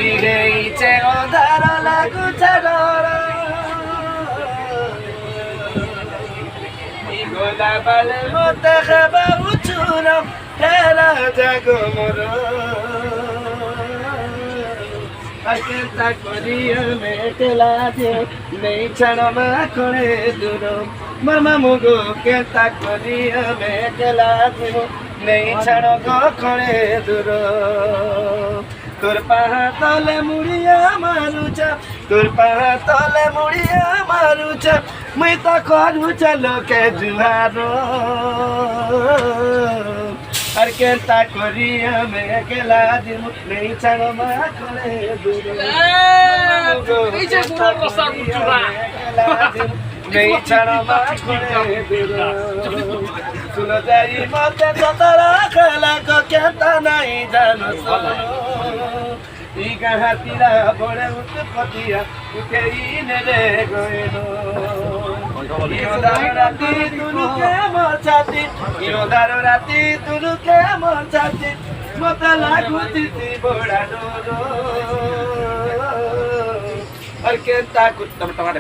ଇରେଇଛେ ଅନ୍ଧାର ଲାଗୁଛେ ଡର ଗଲା ବାଲେ ମତେ ହେବାକୁ ହେରା ଜାଗ ମୋର କେନ୍ତା କରି ଆମେ କେଲା ଯେ ନେଇ ଛାଣ ମାଖଣେ ଦୂର ମୋର ମାମୁଗୋ କେନ୍ତା କରି ଆମେ କେଲା ଯିବ ନେଇ ଛାଣ ଗଖଣେ ଦୂର তোর পাহা তলে মুড়িয়া মারুছ তোর পাহা তলে মুড়িয়া মারুছ মুই তো করুছ লোকে জুহার আর কেনতা করি আমি একলা দিন নেই ছাড় মা করে দূর এই যে বুড়ো রসা মুচুরা নেই ছাড় মা করে দূর তুলো যাই মতে তোরা খেলা কেনতা নাই জানো ಈಗ ಹತ್ತಿರ ಬೊಳೆ ಮುತ್ತು ಪತಿಯ ಉಠೇನೆ ಗಯನು ರಾತಿ ತುನುಕೆ ಮಚಾತಿ ಇರೋದಾರ ರಾತಿ ತುನುಕೆ ಮಚಾತಿ ಮತ লাগুতিತಿ বড়া ডোর আর কেಂತ ಕುತ್ತಮ ಟಮಾಟ